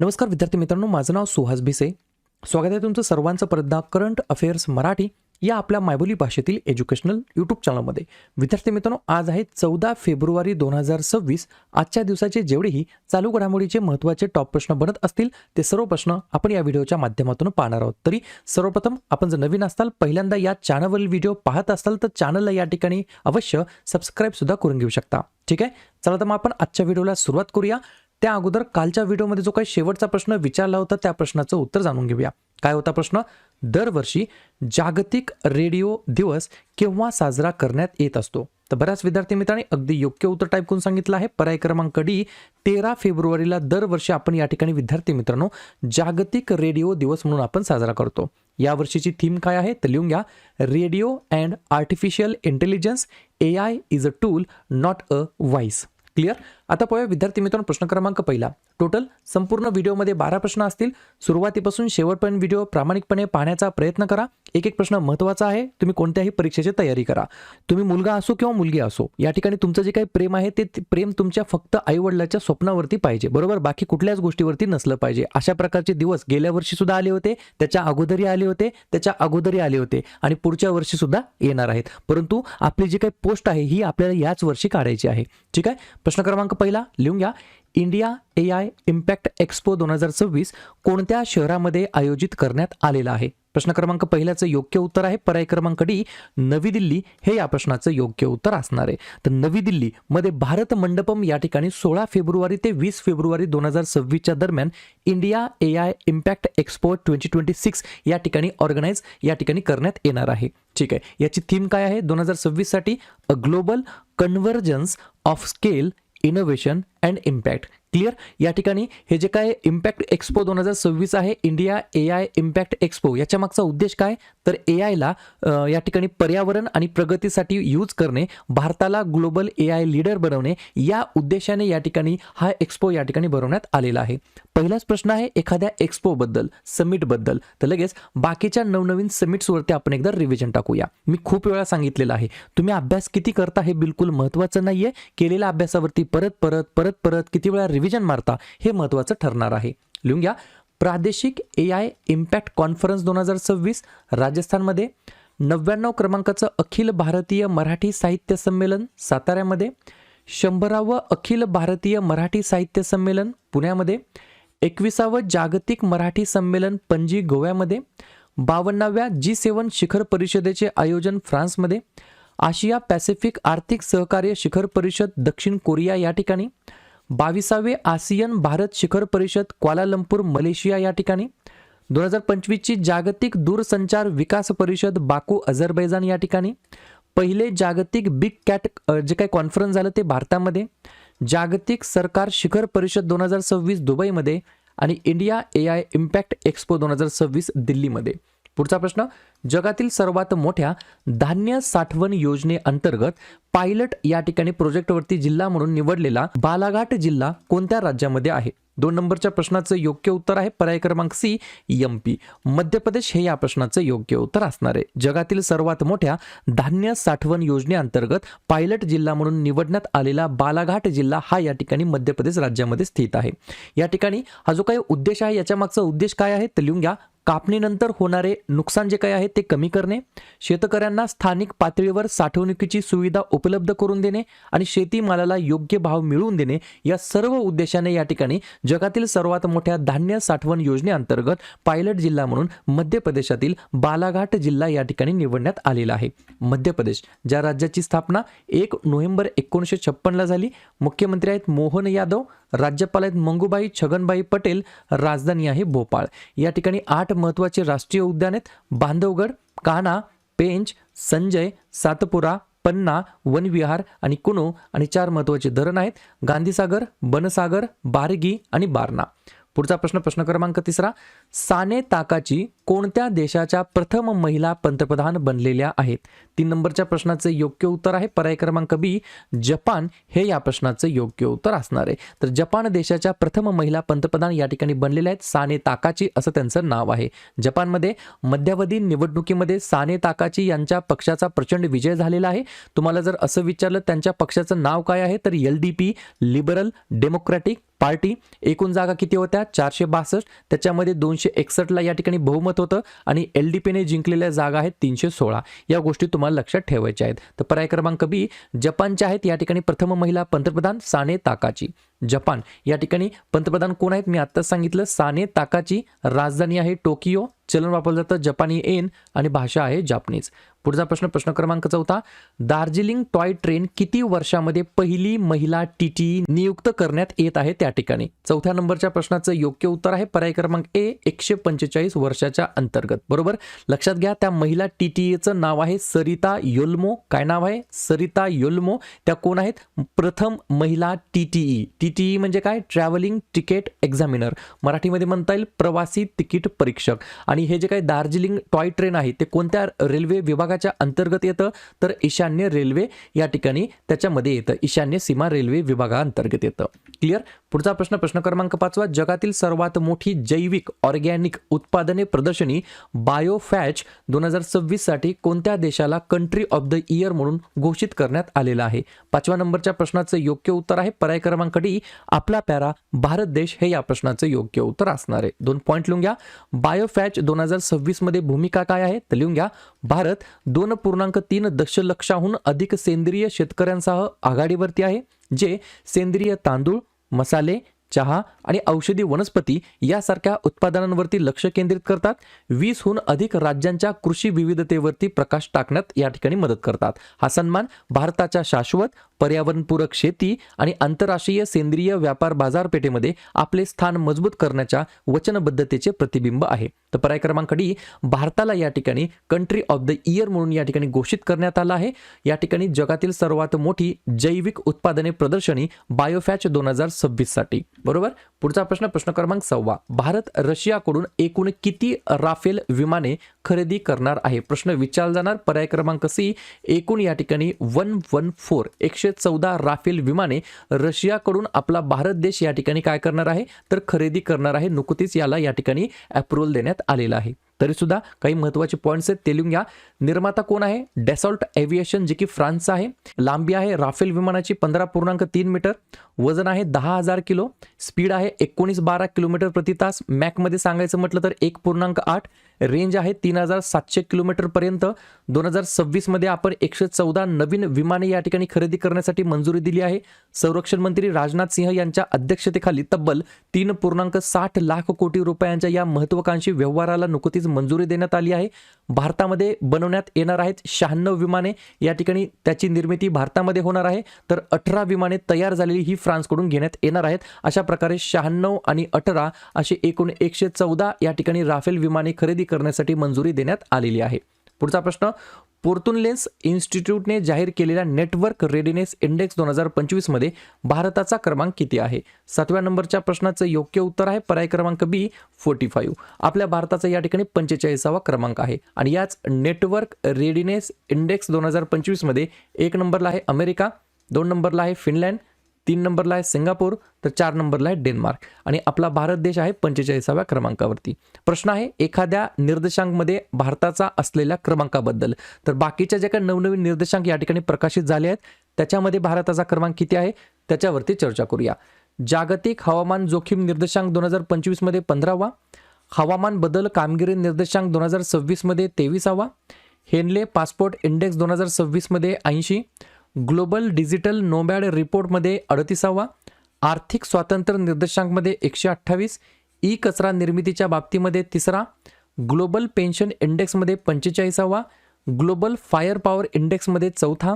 नमस्कार विद्यार्थी मित्रांनो, माझं नाव सुहास भिसे. स्वागत आहे तुमचं सर्वांचं परत करंट अफेअर्स मराठी या आपल्या मायबोली भाषेतील एज्युकेशनल यूट्यूब चॅनलमध्ये. विद्यार्थी मित्रांनो, आज आहे 14 फेब्रुवारी 2026. आजच्या दिवसाचे जेवढेही चालू घडामोडीचे महत्त्वाचे टॉप प्रश्न बनत असतील ते सर्व प्रश्न आपण या व्हिडिओच्या माध्यमातून पाहणार आहोत. तरी सर्वप्रथम आपण जर नवीन असाल, पहिल्यांदा या चॅनलवरील व्हिडिओ पाहत असाल तर चॅनलला या ठिकाणी अवश्य सबस्क्राईब सुद्धा करून घेऊ शकता. ठीक आहे, चला तर मग आपण आजच्या व्हिडिओला सुरुवात करूया. त्या अगोदर कालच्या व्हिडिओमध्ये जो काही शेवटचा प्रश्न विचारला होता त्या प्रश्नाचं उत्तर जाणून घेऊया. काय होता प्रश्न? दरवर्षी जागतिक रेडिओ दिवस केव्हा साजरा करण्यात येत असतो? तर बऱ्याच विद्यार्थी मित्रांनी अगदी योग्य उत्तर टाईप करून सांगितलं आहे. पर्याय क्रमांक डी, 13 फेब्रुवारीला दरवर्षी आपण या ठिकाणी विद्यार्थी मित्रांनो जागतिक रेडिओ दिवस म्हणून आपण साजरा करतो. या वर्षीची थीम काय आहे तर लिहून घ्या, radio and artificial intelligence, AI is a tool not a voice. Clear? आता पाहूया विद्यार्थी मित्रांनो प्रश्न क्रमांक पहिला. टोटल संपूर्ण व्हिडिओमध्ये 12 प्रश्न असतील. सुरुवातीपासून शेवटपर्यंत व्हिडिओ प्रामाणिकपणे पाहण्याचा प्रयत्न करा. एक एक प्रश्न महत्त्वाचा आहे. तुम्ही कोणत्याही परीक्षेची तयारी करा. तुम्ही मुलगा असो किंवा मुलगी असो, या ठिकाणी तुमचं जे काही प्रेम आहे ते प्रेम तुमच्या फक्त आईवडिलाच्या स्वप्नावरती पाहिजे, बरोबर? बाकी कुठल्याच गोष्टीवरती नसलं पाहिजे. अशा प्रकारचे दिवस गेल्या वर्षी सुद्धा आले होते, त्याच्या अगोदरही आले होते, त्याच्या अगोदरही आले होते आणि पुढच्या वर्षी सुद्धा येणार आहेत. परंतु आपली जी काही पोस्ट आहे ही आपल्याला याच वर्षी काढायची आहे. ठीक आहे, प्रश्न क्रमांक पहिला लिहून घ्या, इंडिया AI इम्पॅक्ट एक्स्पो 2026 कोणत्या शहरामध्ये आयोजित करण्यात आलेला आहे? प्रश्न क्रमांक पहिल्याचं योग्य उत्तर आहे पर्याय क्रमांक डी, नवी दिल्ली हे या प्रश्नाचं योग्य उत्तर असणार आहे. तर नवी दिल्ली मध्ये भारत मंडपम या ठिकाणी 16 फेब्रुवारी ते 20 फेब्रुवारी 2026 दरम्यान इंडिया AI इम्पॅक्ट एक्स्पो 2026 या ठिकाणी ऑर्गनाइज या ठिकाणी करण्यात येणार आहे. ठीक आहे, याची थीम काय आहे 2026 साठी? A global convergence of scale, innovation and impact. Clear? या ठिकाणी हे जे काय इम्पॅक्ट एक्स्पो 2026 आहे, इंडिया AI इम्पॅक्ट एक्स्पो, याच्या मागचा उद्देश काय तर AIला या ठिकाणी पर्यावरण आणि प्रगतीसाठी यूज करणे, भारताला ग्लोबल AI लीडर बनवणे या उद्देशाने या ठिकाणी हा एक्स्पो या ठिकाणी भरवण्यात आलेला आहे. पहिलाच प्रश्न आहे एखाद्या एक्स्पो बद्दल, समिट बद्दल. तर लगेच बाकीच्या नवनवीन समिट्सवरती आपण एकदा रिव्हिजन टाकूया. मी खूप वेळा सांगितलेलं आहे, तुम्ही अभ्यास किती करता हे बिलकुल महत्त्वाचं नाहीये. केलेल्या अभ्यासावरती परत परत परत परत किती वेळा रिव्हिजन मारता हे महत्त्वाचं ठरणार आहे. लिहून घ्या, प्रादेशिक AI इम्पॅक्ट कॉन्फरन्स 2026 राजस्थानमध्ये, 99 क्रमांकाचं अखिल भारतीय मराठी साहित्य संमेलन साताऱ्यामध्ये, 100वे अखिल भारतीय मराठी साहित्य संमेलन पुण्यामध्ये, 21वे जागतिक मराठी संमेलन पणजी गोव्यामध्ये, 52व्या G7 शिखर परिषदेचे आयोजन फ्रान्समध्ये, आशिया पॅसिफिक आर्थिक सहकार्य शिखर परिषद दक्षिण कोरिया या ठिकाणी, 22वे आसियन भारत शिखर परिषद क्वालालंपूर मलेशिया या ठिकाणी, 2025 ची जागतिक दूरसंचार विकास परिषद बाकू अझरबैजान या ठिकाणी, पहिले जागतिक बिग कॅट जे काही कॉन्फरन्स झालं ते भारतामध्ये, जागतिक सरकार शिखर परिषद 2026 दुबईमध्ये आणि इंडिया AI इम्पॅक्ट एक्स्पो 2026 दिल्लीमध्ये. पुढचा प्रश्न, जगातील सर्वात मोठ्या धान्य साठवण योजनेअंतर्गत पायलट या ठिकाणी प्रोजेक्टवरती जिल्हा म्हणून निवडलेला बालाघाट जिल्हा कोणत्या राज्यामध्ये आहे? 2 नंबरच्या प्रश्नाचं योग्य उत्तर आहे पर्याय क्रमांक सी, MP. मध्य प्रदेश हे या प्रश्नाचं योग्य उत्तर असणार आहे. जगातील सर्वात मोठ्या धान्य साठवण योजनेअंतर्गत पायलट जिल्हा म्हणून निवडण्यात आलेला बालाघाट जिल्हा हा या ठिकाणी मध्य प्रदेश राज्यामध्ये स्थित आहे. या ठिकाणी हा जो काही उद्देश आहे याच्या मागचा उद्देश काय आहे तर लिहून घ्या, कापणीनंतर होणारे नुकसान जे काही आहे ते कमी करणे, शेतकऱ्यांना स्थानिक पातळीवर साठवणुकीची सुविधा उपलब्ध करून देणे आणि शेतीमालाला योग्य भाव मिळवून देणे या सर्व उद्देशाने या ठिकाणी जगातील सर्वात मोठ्या धान्य साठवण योजनेअंतर्गत पायलट जिल्हा म्हणून मध्य प्रदेशातील बालाघाट जिल्हा या ठिकाणी निवडण्यात आलेला आहे. मध्य प्रदेश ज्या राज्याची स्थापना 1 नोव्हेंबर 1956 ला झाली. मुख्यमंत्री आहेत मोहन यादव, राज्यपाल आहेत मंगूबाई छगनबाई पटेल, राजधानी आहे भोपाळ. या ठिकाणी 8 महत्त्वाचे राष्ट्रीय उद्यान आहेत, बांधवगड, कान्हा, पेंच, संजय, सातपुरा, पन्ना, वनविहार आणि कुनो आणि 4 महत्त्वाचे धरण आहेत, गांधीसागर, बनसागर, बारगी आणि बारणा. पुढचा प्रश्न, प्रश्न क्रमांक 3, साने ताकाची कोणत्या देशाच्या प्रथम महिला पंतप्रधान बनलेल्या आहेत? 3 नंबरच्या प्रश्नाचे योग्य उत्तर आहे पर्याय क्रमांक बी जपान हे या प्रश्नाचं योग्य उत्तर असणार आहे. तर जपान देशाच्या प्रथम महिला पंतप्रधान या ठिकाणी बनलेल्या आहेत. साने ताकाची असं त्यांचं नाव आहे. जपानमध्ये मध्यावधी निवडणुकीमध्ये साने ताकाची यांच्या पक्षाचा प्रचंड विजय झालेला आहे. तुम्हाला जर असं विचारलं त्यांच्या पक्षाचं नाव काय आहे तर LDP लिबरल डेमोक्रॅटिक पार्टी. एकूण जागा किती होत्या 462. त्याच्यामध्ये 261ला या ठिकाणी बहुमत होतं आणि LDPने जिंकलेल्या जागा आहेत 316. या गोष्टी तुम्हाला लक्षात ठेवायच्या आहेत. तर पर्याय क्रमांक बी जपानच्या आहेत या ठिकाणी प्रथम महिला पंतप्रधान साने ताकाची. जपान या ठिकाणी पंतप्रधान कोण आहेत मी आत्ताच सांगितलं साने ताकाची. राजधानी आहे टोकियो. चलन वापरलं जातं जपानी येन आणि भाषा आहे जापनीज. पुढचा प्रश्न क्रमांक 4 दार्जिलिंग टॉय ट्रेन किती वर्षामध्ये पहिली महिला TTE नियुक्त करण्यात येत आहे त्या ठिकाणी? 4थ्या नंबरच्या प्रश्नाचं योग्य उत्तर आहे पर्याय क्रमांक ए 145 वर्षाच्या अंतर्गत. बरोबर लक्षात घ्या त्या महिला TTEचं नाव आहे सरिता योल्मो. काय नाव आहे? सरिता योल्मो. त्या कोण आहेत? प्रथम महिला TTE म्हणजे काय? Travelling ticket examiner. मराठीमध्ये म्हणता येईल प्रवासी तिकीट परीक्षक. आणि हे जे काही दार्जिलिंग टॉय ट्रेन आहे ते कोणत्या रेल्वे विभागाच्या अंतर्गत येतं तर ईशान्य रेल्वे या ठिकाणी त्याच्यामध्ये येतं. ईशान्य सीमा रेल्वे विभागाअंतर्गत येतं. क्लिअर. पुढचा प्रश्न क्रमांक 5 जगातील सर्वात मोठी जैविक ऑर्गॅनिक उत्पादने प्रदर्शनी बायोफॅच 2026 साठी कोणत्या देशाला कंट्री ऑफ द इयर म्हणून घोषित करण्यात आलेलं आहे? 5व्या नंबरच्या प्रश्नाचं योग्य उत्तर आहे पर्याय क्रमांक डी आपला प्यारा भारत देश हे या प्रश्नाचं योग्य उत्तर असणार आहे. 2 पॉईंट लिहून घ्या. बायोफॅच 2026 मध्ये भूमिका काय आहे तर लिहून घ्या भारत 2.3 दशलक्षाहून अधिक सेंद्रिय शेतकऱ्यांसह आघाडीवरती आहे जे सेंद्रिय तांदूळ मसाले चहा आणि औषधी वनस्पती यासारख्या उत्पादनांवरती लक्ष केंद्रित करतात. 20हून अधिक राज्यांच्या कृषी विविधतेवरती प्रकाश टाकण्यात या ठिकाणी मदत करतात. हा सन्मान भारताच्या शाश्वत पर्यावरणपूरक शेती आणि आंतरराष्ट्रीय सेंद्रिय व्यापार बाजारपेठेमध्ये आपले स्थान मजबूत करण्याच्या वचनबद्धतेचे प्रतिबिंब आहे. तर पर्याय क्रमांक डी भारताला या ठिकाणी कंट्री ऑफ द इयर म्हणून या ठिकाणी घोषित करण्यात आलं आहे. या ठिकाणी जगातील सर्वात मोठी जैविक उत्पादने प्रदर्शनी बायोफॅच 2026 साठी. बरोबर. पुढचा प्रश्न क्रमांक 6 भारत रशियाकडून एकूण किती राफेल विमाने खरेदी करणार आहे? प्रश्न विचारला जाणार पर्याय क्रमांक सी एकूण या ठिकाणी 114 राफेल विमाने रशियाकडून आपला भारत देश या ठिकाणी काय करणार आहे तर खरेदी करणार आहे. नुकतीच याला या ठिकाणी अप्रूव्हल देण्यात आलेला आहे. तरी सुद्धा काही महत्त्वाचे पॉईंट्स आहेत ते लिहून घ्या. निर्माता कोण आहे? डॅसॉल्ट एव्हिएशन जे की फ्रान्सचा आहे. लांबी आहे राफेल विमानाची 15.3 मीटर. वजन आहे 10,000 किलो. स्पीड आहे 19-12 किलोमीटर प्रति तास. मॅकमध्ये सांगायचं म्हटलं तर 1.8. रेंज आहे 3,700 किलोमीटर पर्यंत. 2026 मध्ये आपण 114 नवीन विमाने या ठिकाणी खरेदी करण्यासाठी मंजुरी दिली आहे. संरक्षण मंत्री राजनाथ सिंह यांच्या अध्यक्षतेखाली तब्बल 3.60 लाख कोटी रुपयांच्या या महत्त्वाकांक्षी व्यवहाराला नुकतीच मंजुरी देण्यात आली आहे. भारतामध्ये बनवण्यात येणार आहेत 96 विमाने. या ठिकाणी त्याची निर्मिती भारतामध्ये होणार आहे. तर 18 विमाने तयार झालेली ही फ्रान्सकडून घेण्यात येणार आहेत. अशा प्रकारे 96 आणि 18 असे एकूण 114 या ठिकाणी राफेल विमाने खरेदी करण्यासाठी मंजुरी देण्यात आलेली आहे. पुढचा प्रश्न पोर्तुनलेन्स इन्स्टिट्यूटने जाहीर केलेल्या नेटवर्क रेडिनेस इंडेक्स 2025 मध्ये भारताचा क्रमांक किती आहे? 7व्या नंबरच्या प्रश्नाचं योग्य उत्तर आहे पर्याय क्रमांक बी 45. आपल्या भारताचा या ठिकाणी 45वा क्रमांक आहे. आणि याच नेटवर्क रेडिनेस इंडेक्स 2025 मध्ये 1 नंबरला आहे अमेरिका, 2 नंबरला आहे फिनलँड, 3 नंबरला आहे सिंगापूर, तर 4 नंबरला आहे डेन्मार्क आणि आपला भारत देश आहे 45व्या क्रमांकावरती. प्रश्न आहे एखाद्या निर्देशांकमध्ये भारताचा असलेल्या क्रमांकाबद्दल. तर बाकीच्या ज्या काही नवनवीन निर्देशांक या ठिकाणी प्रकाशित झाले आहेत त्याच्यामध्ये भारताचा क्रमांक किती आहे त्याच्यावरती चर्चा करूया. जागतिक हवामान जोखीम निर्देशांक 2025 मध्ये 15वा, हवामान बदल कामगिरी निर्देशांक 2026 मध्ये 23वा, हेनले पासपोर्ट इंडेक्स 2026 मध्ये 80, ग्लोबल डिजिटल नोमॅड रिपोर्टमध्ये 38वा, आर्थिक स्वातंत्र्य निर्देशांकमध्ये 128, ई कचरा निर्मितीच्या बाबतीमध्ये 3रा, ग्लोबल पेन्शन इंडेक्समध्ये 45वा, ग्लोबल फायर पॉवर इंडेक्समध्ये 4था,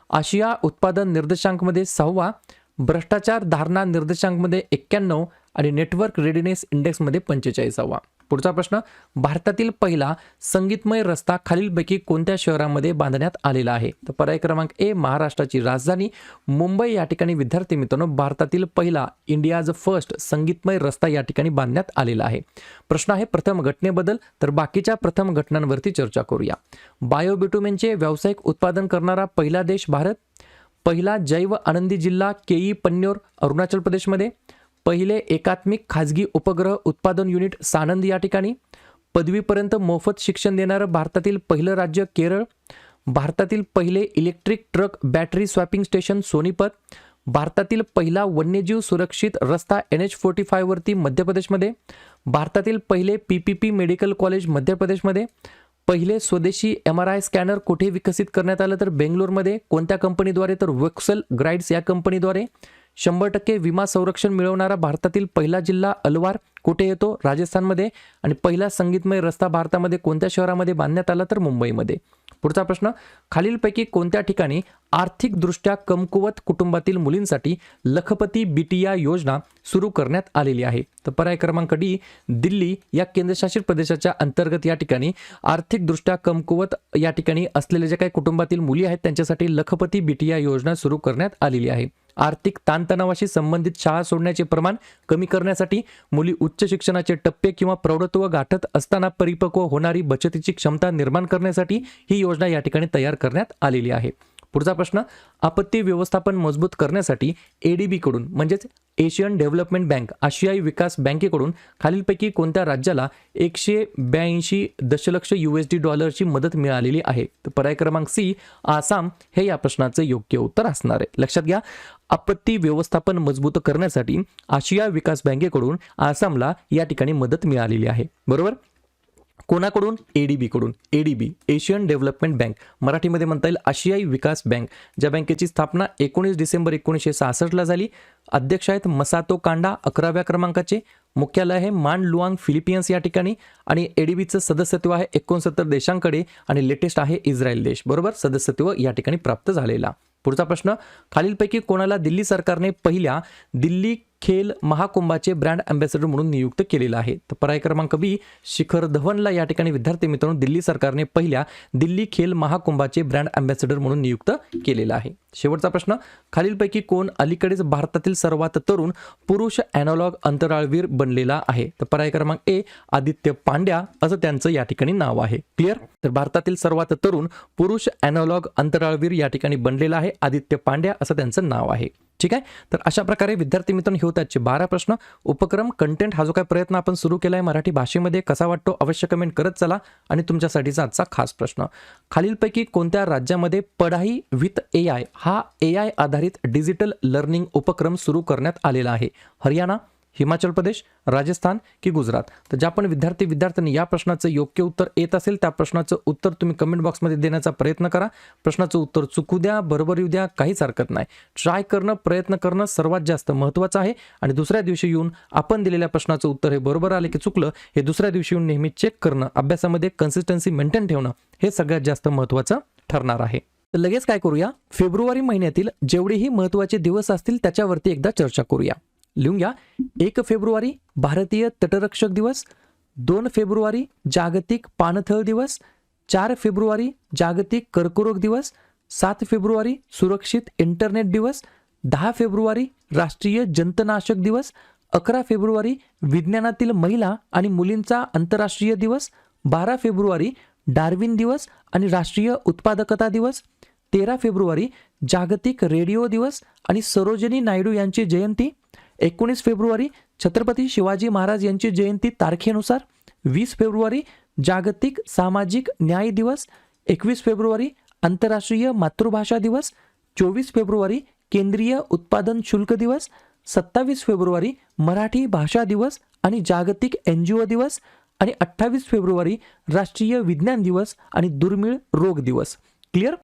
आशिया उत्पादन निर्देशांकमध्ये 6वा, भ्रष्टाचार धारणा निर्देशांकमध्ये 91 आणि नेटवर्क रेडिनेस इंडेक्समध्ये 45वा. पुढचा प्रश्न, भारतातील पहिला संगीतमय रस्ता खालीलपैकी कोणत्या शहरामध्ये बांधण्यात आलेला आहे? तर पर्याय क्रमांक ए महाराष्ट्राची राजधानी मुंबई या ठिकाणी विद्यार्थी मित्रांनो भारतातील पहिला इंडियाज फर्स्ट संगीतमय रस्ता या ठिकाणी बांधण्यात आलेला आहे. प्रश्न आहे प्रथम घटनेबद्दल, तर बाकीच्या प्रथम घटनांवरती चर्चा करूया. बायोबिट्युमेनचे व्यावसायिक उत्पादन करणारा पहिला देश भारत. पहिला जैव आनंदी जिल्हा केई पन्न्योर अरुणाचल प्रदेशमध्ये. पहिले एकात्मिक खाजगी उपग्रह उत्पादन युनिट सानंद या ठिकाणी. पदवीपर्यंत मोफत शिक्षण देणारं भारतातील पहिलं राज्य केरळ. भारतातील पहिले electric truck battery swapping station Sonipat. भारतातील पहिला वन्यजीव सुरक्षित रस्ता NH45 वरती मध्य प्रदेशमध्ये. भारतातील पहिले PPP मेडिकल कॉलेज मध्य प्रदेशमध्ये. पहिले स्वदेशी MRI स्कॅनर कुठे विकसित करण्यात आलं? तर बेंगलोरमध्ये. कोणत्या कंपनीद्वारे? तर वोक्सल ग्राइड्स या कंपनीद्वारे. 100% विमा संरक्षण मिळवणारा भारतातील पहिला जिल्हा अलवार कुठे येतो? राजस्थानमध्ये. आणि पहिला संगीतमय रस्ता भारतामध्ये कोणत्या शहरामध्ये बांधण्यात आला? तर मुंबईमध्ये. पुढचा प्रश्न, खालीलपैकी कोणत्या ठिकाणी आर्थिकदृष्ट्या कमकुवत कुटुंबातील मुलींसाठी लखपती बिटिया योजना सुरू करण्यात आलेली आहे? तर पर्याय क्रमांक डी दिल्ली या केंद्रशासित प्रदेशाच्या अंतर्गत या ठिकाणी आर्थिकदृष्ट्या कमकुवत या ठिकाणी असलेल्या ज्या काही कुटुंबातील मुली आहेत त्यांच्यासाठी लखपती बिटिया योजना सुरू करण्यात आलेली आहे. आर्थिक ताणतणावाशी संबंधित शाळा सोडण्याचे प्रमाण कमी करण्यासाठी, मुली उच्च शिक्षणाचे टप्पे किंवा प्रौढत्व गाठत असताना परिपक्व होणारी बचतीची क्षमता निर्माण करण्यासाठी ही योजना या ठिकाणी तयार करण्यात आलेली आहे. पुढचा प्रश्न, आपत्ती व्यवस्थापन मजबूत करण्यासाठी ADB कडून म्हणजेच एशियन डेव्हलपमेंट बँक आशियाई विकास बँकेकडून खालीलपैकी कोणत्या राज्याला 182 दशलक्ष USD मदत मिळालेली आहे? तर पर्याय क्रमांक सी आसाम हे या प्रश्नाचं योग्य उत्तर असणार आहे. लक्षात घ्या, आपत्ती व्यवस्थापन मजबूत करण्यासाठी आशिया विकास बँकेकडून आसामला या ठिकाणी मदत मिळालेली आहे. बरोबर. कोणाकडून? ADB कडून. ADB एशियन डेव्हलपमेंट बँक, मराठीमध्ये म्हणता येईल आशियाई विकास बँक, ज्या बँकेची स्थापना 19 डिसेंबर 1966 झाली. अध्यक्ष आहेत मसातो कांडा 11व्या क्रमांकाचे. मुख्यालय आहे मान लुआंग फिलिपिन्स या ठिकाणी. आणि ADBचं सदस्यत्व आहे 69 देशांकडे आणि लेटेस्ट आहे इस्रायल देश. बरोबर, सदस्यत्व या ठिकाणी प्राप्त झालेला. पुढचा प्रश्न, खालीलपैकी कोणाला दिल्ली सरकारने पहिल्या दिल्ली खेल महाकुंभाचे ब्रँड अँबॅसेडर म्हणून नियुक्त केलेलं आहे? तर पर्याय क्रमांक बी शिखर धवनला या ठिकाणी विद्यार्थी मित्रांनो दिल्ली सरकारने पहिल्या दिल्ली खेल महाकुंभाचे ब्रँड अँबॅसेडर म्हणून नियुक्त केलेलं आहे. शेवटचा प्रश्न, खालीलपैकी कोण अलीकडेच भारतातील सर्वात तरुण पुरुष ॲनालॉग अंतराळवीर बनलेला आहे? तर पर्याय क्रमांक ए आदित्य पांड्या असं त्यांचं या ठिकाणी नाव आहे. क्लिअर. तर भारतातील सर्वात तरुण पुरुष ॲनालॉग अंतराळवीर या ठिकाणी बनलेला आहे आदित्य पांड्या असं त्यांचं नाव आहे. ठीक आहे. तर अशा प्रकारे विद्यार्थी मित्रांनो हे होते आजचे 12 प्रश्न. उपक्रम कंटेंट हा जो काही प्रयत्न आपण सुरू केला आहे मराठी भाषेमध्ये कसा वाटतो अवश्य कमेंट करत चला. आणि तुमच्यासाठीचा आजचा खास प्रश्न, खालीलपैकी कोणत्या राज्यामध्ये पढाई विथ AI हा AI आधारित डिजिटल लर्निंग उपक्रम सुरू करण्यात आलेला आहे? हरियाणा, हिमाचल प्रदेश, राजस्थान की गुजरात? तर ज्या पण विद्यार्थ्यांनी या प्रश्नाचं योग्य उत्तर येत असेल त्या प्रश्नाचं उत्तर तुम्ही कमेंट बॉक्समध्ये देण्याचा प्रयत्न करा. प्रश्नाचं उत्तर चुकू द्या, बरोबर येऊ द्या, काहीच हरकत नाही. ट्राय करणं, प्रयत्न करणं सर्वात जास्त महत्त्वाचं आहे. आणि दुसऱ्या दिवशी येऊन आपण दिलेल्या प्रश्नाचं उत्तर हे बरोबर आले की चुकलं हे दुसऱ्या दिवशी येऊन नेहमी चेक करणं, अभ्यासामध्ये कन्सिस्टन्सी मेंटेन ठेवणं हे सगळ्यात जास्त महत्त्वाचं ठरणार आहे. तर लगेच काय करूया, फेब्रुवारी महिन्यातील जेवढेही महत्त्वाचे दिवस असतील त्याच्यावरती एकदा चर्चा करूया. लिहून घ्या. 1 फेब्रुवारी भारतीय तटरक्षक दिवस. 2 फेब्रुवारी जागतिक पाणथळ दिवस. 4 फेब्रुवारी जागतिक कर्करोग दिवस. 7 फेब्रुवारी सुरक्षित इंटरनेट दिवस. 10 फेब्रुवारी राष्ट्रीय जंतनाशक दिवस. 11 फेब्रुवारी विज्ञानातील महिला आणि मुलींचा आंतरराष्ट्रीय दिवस. 12 फेब्रुवारी डार्विन दिवस आणि राष्ट्रीय उत्पादकता दिवस. 13 फेब्रुवारी जागतिक रेडिओ दिवस आणि सरोजिनी नायडू यांची जयंती. 19 फेब्रुवारी छत्रपती शिवाजी महाराज यांची जयंती तारखेनुसार. 20 फेब्रुवारी जागतिक सामाजिक न्याय दिवस. 21 फेब्रुवारी आंतरराष्ट्रीय मातृभाषा दिवस. 24 फेब्रुवारी केंद्रीय उत्पादन शुल्क दिवस. 27 फेब्रुवारी मराठी भाषा दिवस आणि जागतिक NGO दिवस. आणि 28 फेब्रुवारी राष्ट्रीय विज्ञान दिवस आणि दुर्मिळ रोग दिवस. क्लिअर.